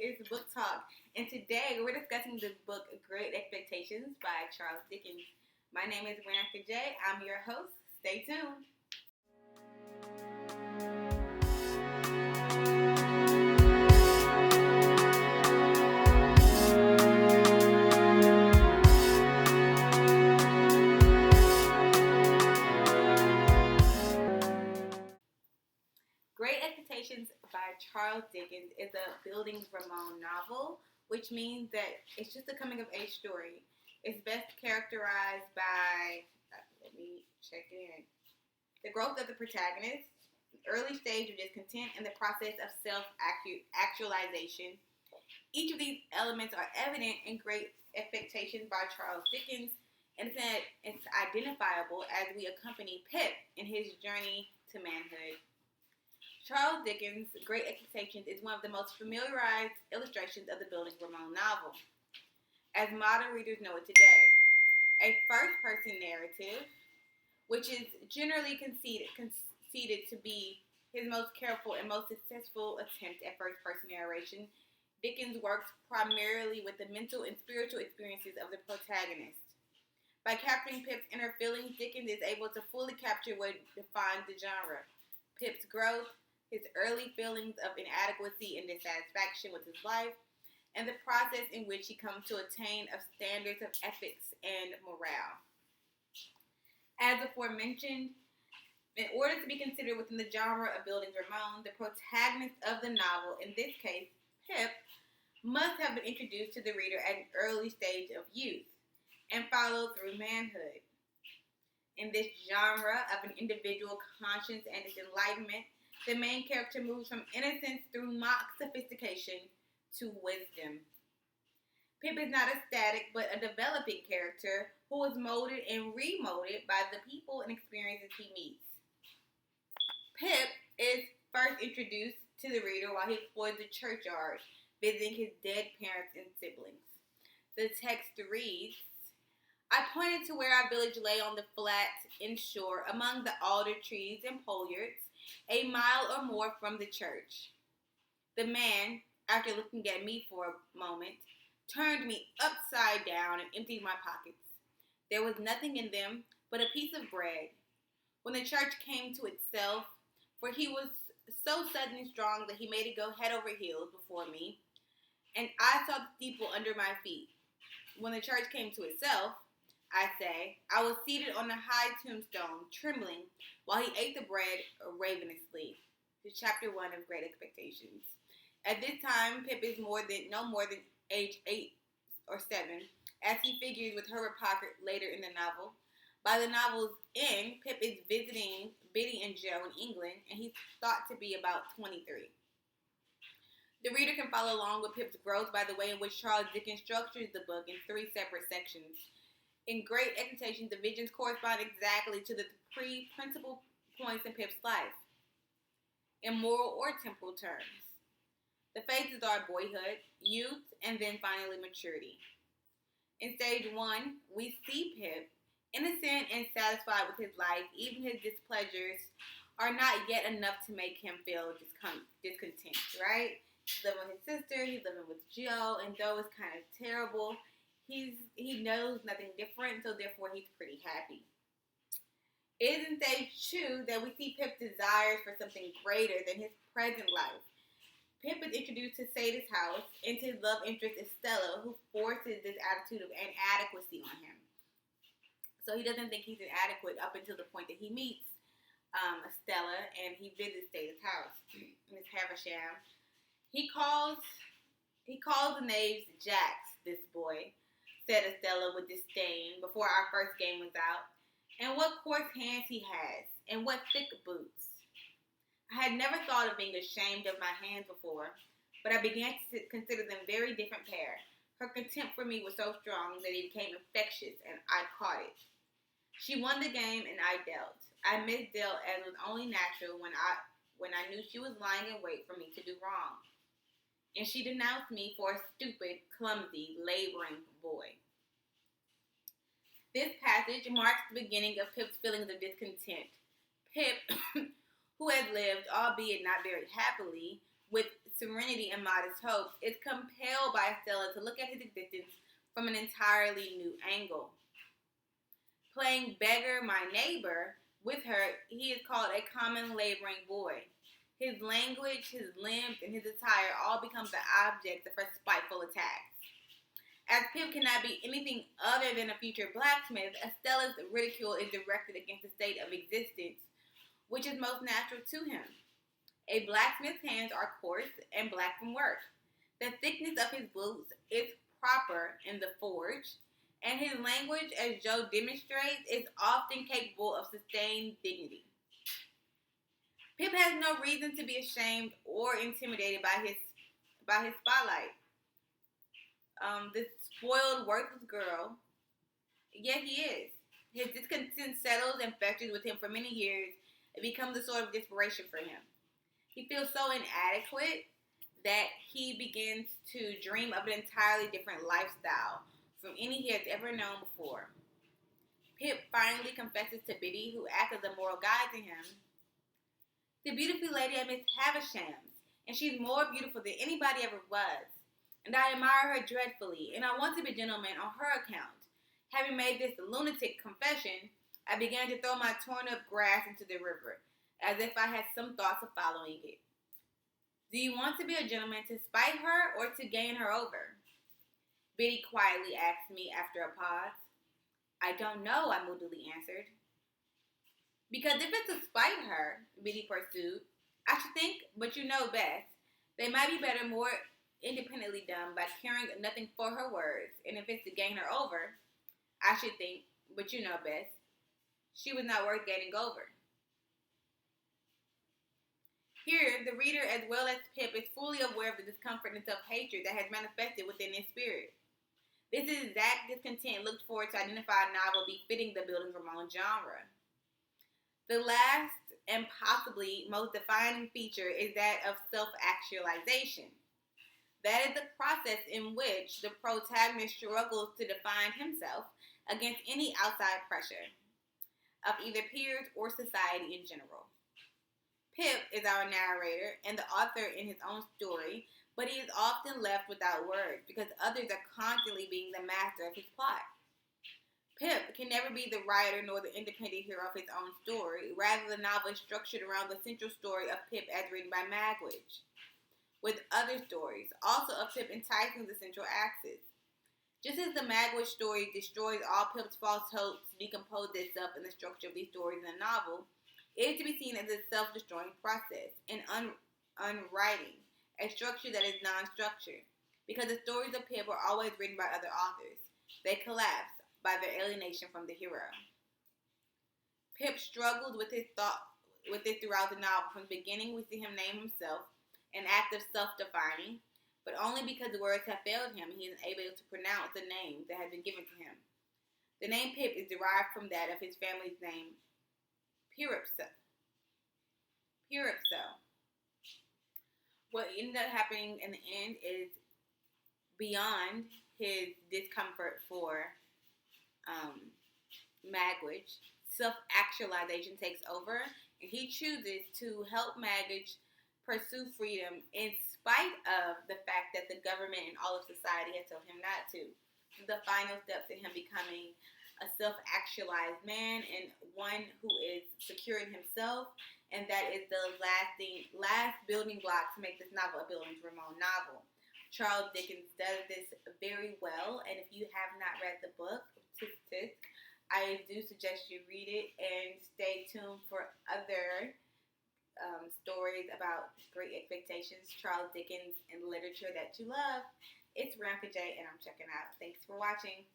It's Book Talk, and today we're discussing the book Great Expectations by Charles Dickens. My name is Brianca Jay. I'm your host. Stay tuned. Great Expectations by Charles Dickens is a Bildungsroman novel, which means that it's just a coming of age story. It's best characterized by, let me check it in, the growth of the protagonist, the early stage of discontent, and the process of self-actualization. Each of these elements are evident in Great Expectations by Charles Dickens, and it's identifiable as we accompany Pip in his journey to manhood. Charles Dickens' Great Expectations is one of the most familiarized illustrations of the Bildungsroman novel, as modern readers know it today. A first-person narrative, which is generally conceded to be his most careful and most successful attempt at first-person narration, Dickens works primarily with the mental and spiritual experiences of the protagonist. By capturing Pip's inner feelings, Dickens is able to fully capture what defines the genre: Pip's growth, his early feelings of inadequacy and dissatisfaction with his life, and the process in which he comes to attain of standards of ethics and morale. As aforementioned, in order to be considered within the genre of Bildungsroman, the protagonist of the novel, in this case, Pip, must have been introduced to the reader at an early stage of youth and followed through manhood. In this genre of an individual conscience and its enlightenment, the main character moves from innocence through mock sophistication to wisdom. Pip is not a static but a developing character who is molded and remolded by the people and experiences he meets. Pip is first introduced to the reader while he explores the churchyard, visiting his dead parents and siblings. The text reads, "I pointed to where our village lay on the flat inshore among the alder trees and pollards, a mile or more from the church. The man, after looking at me for a moment, turned me upside down and emptied my pockets. There was nothing in them but a piece of bread. When the church came to itself, for he was so sudden and strong that he made it go head over heels before me, and I saw the steeple under my feet. When the church came to itself, I say, I was seated on a high tombstone, trembling, while he ate the bread ravenously." This is chapter 1 of Great Expectations. At this time, Pip is no more than age 8 or 7, as he figures with Herbert Pocket later in the novel. By the novel's end, Pip is visiting Biddy and Joe in England, and he's thought to be about 23. The reader can follow along with Pip's growth by the way in which Charles Dickens structures the book in 3 separate sections. In Great Expectations, the visions correspond exactly to the 3 principal points in Pip's life, in moral or temporal terms. The phases are boyhood, youth, and then finally maturity. In stage 1, we see Pip, innocent and satisfied with his life. Even his displeasures are not yet enough to make him feel discontent, right? He's living with his sister, he's living with Joe, and though it's kind of terrible, he knows nothing different, so therefore he's pretty happy. It is in stage 2 that we see Pip's desires for something greater than his present life. Pip is introduced to Sadie's house and to his love interest Estella, who forces this attitude of inadequacy on him. So he doesn't think he's inadequate up until the point that he meets Estella and he visits Sadie's house. Miss Havisham. He calls the knaves jacks, this boy, said Estella with disdain before our first game was out. "And what coarse hands he has, and what thick boots." I had never thought of being ashamed of my hands before, but I began to consider them very different pair. Her contempt for me was so strong that it became infectious, and I caught it. She won the game, and I dealt. I misdealt as was only natural when I knew she was lying in wait for me to do wrong. And she denounced me for a stupid, clumsy, laboring boy. This passage marks the beginning of Pip's feelings of discontent. Pip, who has lived, albeit not very happily, with serenity and modest hopes, is compelled by Estella to look at his existence from an entirely new angle. Playing beggar my neighbor with her, he is called a common laboring boy. His language, his limbs, and his attire all become the objects of her spiteful attacks. As Pip cannot be anything other than a future blacksmith, Estella's ridicule is directed against the state of existence, which is most natural to him. A blacksmith's hands are coarse and black from work. The thickness of his boots is proper in the forge, and his language, as Joe demonstrates, is often capable of sustained dignity. Pip has no reason to be ashamed or intimidated by his spotlight. This spoiled, worthless girl, yet he is. His discontent settles and festers with him for many years. It becomes a sort of desperation for him. He feels so inadequate that he begins to dream of an entirely different lifestyle from any he has ever known before. Pip finally confesses to Biddy, who acts as a moral guide to him. The beautiful lady at Miss Havisham's, and she's more beautiful than anybody ever was. And I admire her dreadfully, and I want to be a gentleman on her account. Having made this lunatic confession, I began to throw my torn-up grass into the river, as if I had some thoughts of following it. Do you want to be a gentleman to spite her or to gain her over? Biddy quietly asked me after a pause. I don't know, I moodily answered. Because if it's to spite her, Biddy pursued, I should think, but you know best. They might be better, more independently done by caring nothing for her words, and if it's to gain her over, I should think, but you know best, she was not worth gaining over. Here, the reader, as well as Pip, is fully aware of the discomfort and self-hatred that has manifested within his spirit. This is exact discontent looked for to identify a novel befitting the Bildungsroman genre. The last and possibly most defining feature is that of self-actualization. That is the process in which the protagonist struggles to define himself against any outside pressure of either peers or society in general. Pip is our narrator and the author in his own story, but he is often left without words because others are constantly being the master of his plot. Pip can never be the writer nor the independent hero of his own story. Rather, the novel is structured around the central story of Pip as written by Magwitch, with other stories, also of Pip enticing the central axis. Just as the Magwitch story destroys all Pip's false hopes to decompose itself in the structure of these stories in the novel, it is to be seen as a self-destroying process, an unwriting, a structure that is non-structured, because the stories of Pip are always written by other authors. They collapse by their alienation from the hero. Pip struggles with this throughout the novel. From the beginning, we see him name himself, an act of self-defining, but only because the words have failed him, he is unable to pronounce the name that has been given to him. The name Pip is derived from that of his family's name, Piripso. What ended up happening in the end is, beyond his discomfort for Magwitch, self-actualization takes over, and he chooses to help Magwitch pursue freedom in spite of the fact that the government and all of society has told him not to. The final step to him becoming a self-actualized man and one who is secure in himself, and that is the last building block to make this novel a Bildungsroman novel. Charles Dickens does this very well, and if you have not read the book, I do suggest you read it and stay tuned for other stories about Great Expectations, Charles Dickens, and literature that you love. It's Brianca Jay, and I'm checking out. Thanks for watching.